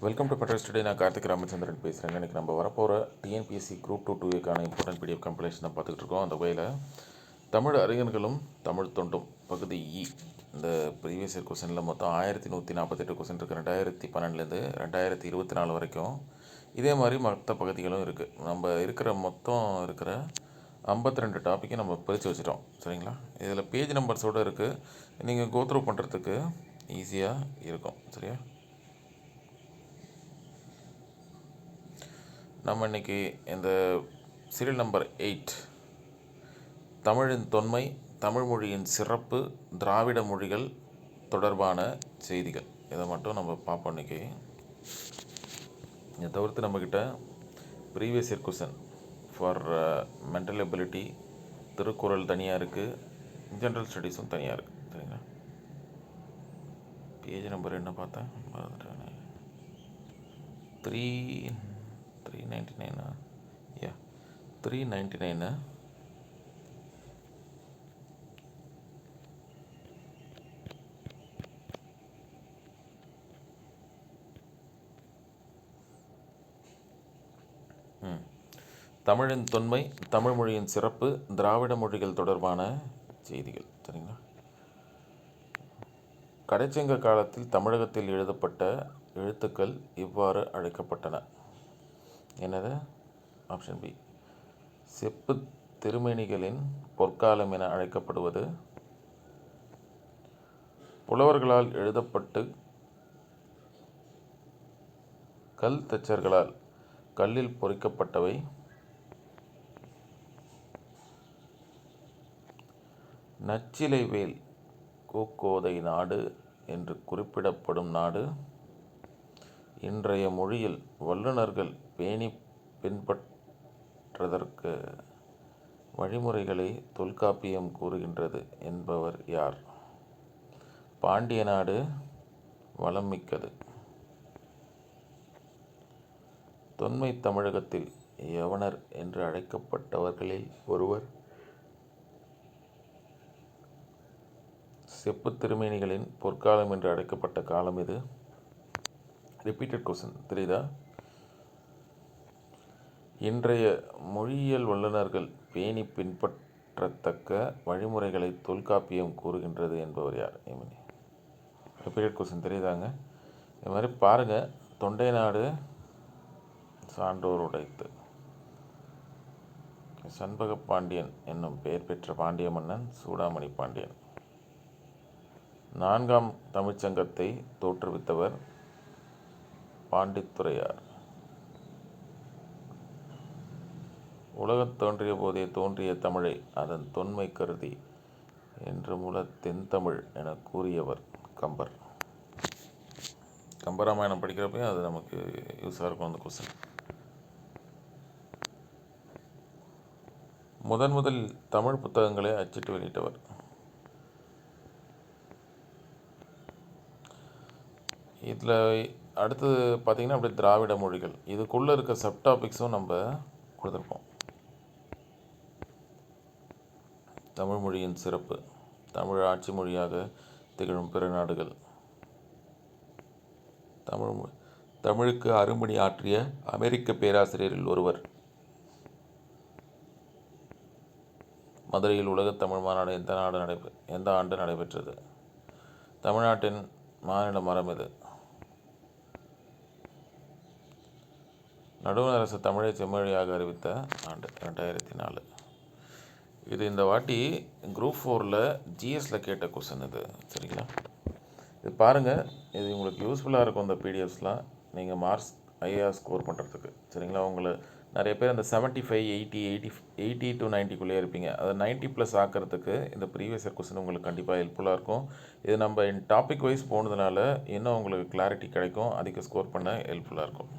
Welcome to better study. நான் கார்த்திக் ராமச்சந்திரன் பேசுகிறேங்க. இன்றைக்கி நம்ம வரப்போகிற TNPSC group 2 important PDF compilation தான் பார்த்துக்கிட்டு இருக்கோம். அந்த வகையில் தமிழ் அறிஞர்களும் தமிழ் தொண்டும் பகுதி இந்த ப்ரீவியஸ் இயர் கொஸ்டினில் மொத்தம் 1148 கொஸ்டின் இருக்குது. 2012லேருந்து 2024 வரைக்கும். இதே மாதிரி மற்ற பகுதிகளும் இருக்குது. நம்ம மொத்தம் இருக்கிற 52 டாப்பிக்கை நம்ம பிரித்து வச்சுட்டோம். சரிங்களா? இதில் பேஜ் நம்பர்ஸோடு இருக்குது. நீங்கள் கோத்ரூ பண்ணுறதுக்கு ஈஸியாக இருக்கும். சரியா? நம்ம இன்றைக்கி இந்த சீரியல் நம்பர் 8 தமிழின் தொன்மை, தமிழ் மொழியின் சிறப்பு, திராவிட மொழிகள் தொடர்பான செய்திகள், இதை மட்டும் நம்ம பார்ப்போம். இன்றைக்கி இதை தவிர்த்து நம்மக்கிட்ட previous year question for mental ability, Thirukkural தனியாக இருக்குது, ஜென்ரல் ஸ்டடீஸும் தனியாக இருக்குது. சரிங்களா? பேஜ் நம்பர் என்ன பார்த்தேன், 399 399 தமிழின் தொன்மை, தமிழ் மொழியின் சிறப்பு, திராவிட மொழிகள் தொடர்பான செய்திகள். சரிங்களா? கடைச்சங்க காலத்தில் தமிழகத்தில் எழுதப்பட்ட எழுத்துக்கள் இவ்வாறு அழைக்கப்பட்டன. என்னது? ஆப்ஷன் பி, செப்பு திருமேனிகளின் பொற்காலம் என அழைக்கப்படுவது, புலவர்களால் எழுதப்பட்டு கல் தச்சர்களால் கல்லில் பொறிக்கப்பட்டவை, நச்சிலைவேல் கூக்கோதை நாடு என்று குறிப்பிடப்படும் நாடு, இன்றைய மொழியில் வல்லுநர்கள் பேணி பின்பற்றதற்கு வழிமுறைகளை தொல்காப்பியம் கூறுகின்றது என்பவர் யார்? பாண்டிய நாடு வளம் மிக்கது. தொன்மை தமிழகத்தில் யவனர் என்று அழைக்கப்பட்டவர்களில் ஒருவர். செப்பு திருமேனிகளின் பொற்காலம் என்று அழைக்கப்பட்ட காலம் இது. ரிப்பீட்டட் கொஸ்டின் தெரியுதா? இன்றைய மொழியியல் வல்லுநர்கள் பேணி பின்பற்றத்தக்க வழிமுறைகளை தொல்காப்பியம் கூறுகின்றது என்பவர் யார்? ரிப்பீட்டட் கொஸ்டின் தெரியுதாங்க? இது மாதிரி பாருங்கள். தொண்டை நாடு சான்றோர் உடைத்து. சண்பக பாண்டியன் என்னும் பெயர் பெற்ற பாண்டிய மன்னன் சூடாமணி பாண்டியன். 4ஆம் தமிழ்ச்சங்கத்தை தோற்றுவித்தவர் பாண்டித்துரையார். உலகத் தோன்றிய போதே தோன்றிய தமிழை அதன் தொன்மை கருதி என்று மூல தென்தமிழ் என கூறியவர் கம்பர். கம்பராமாயணம் படிக்கிறப்பையும் அது நமக்கு யூஸாக இருக்கும். அந்த கொஸ்டின் முதல் தமிழ் புத்தகங்களை அச்சிட்டு வெளியிட்டவர். இதில் அடுத்தது பார்த்திங்கன்னா அப்படி திராவிட மொழிகள், இதுக்குள்ளே இருக்க சப்டாபிக்ஸும் நம்ம கொடுத்துருப்போம். தமிழ் மொழியின் சிறப்பு, தமிழ் ஆட்சி மொழியாக திகழும் பிற நாடுகள், தமிழுக்கு அரும்பணி ஆற்றிய அமெரிக்க பேராசிரியரில் ஒருவர், மதுரையில் உலகத் தமிழ் மாநாடு எந்த ஆண்டு நடைபெற்றது, தமிழ்நாட்டின் மாநில மரம் இது, நடுவண் அரசு தமிழை செம்மொழியாக அறிவித்த ஆண்டு 2004. இது இந்த வாட்டி குரூப் 4 ஜிஎஸ்ல கேட்ட கொஸ்டின் இது. சரிங்களா? இது பாருங்கள். இது உங்களுக்கு யூஸ்ஃபுல்லாக இருக்கும். இந்த பிடிஎஃப்ஸ்லாம் நீங்கள் மார்க்ஸ் ஐஏஆர் ஸ்கோர் பண்ணுறதுக்கு. சரிங்களா? உங்களை நிறைய பேர் அந்த 75, 80 to 90 இருப்பீங்க. அதை 90+ ஆக்கிறதுக்கு இந்த ப்ரீவியஸ் இயர் கொஸ்டின் உங்களுக்கு கண்டிப்பாக ஹெல்ப்ஃபுல்லாக இருக்கும். இது நம்ம டாபிக் வைஸ் போனதுனால இன்னும் உங்களுக்கு கிளாரிட்டி கிடைக்கும். அதிக ஸ்கோர் பண்ண ஹெல்ப்ஃபுல்லாக இருக்கும்.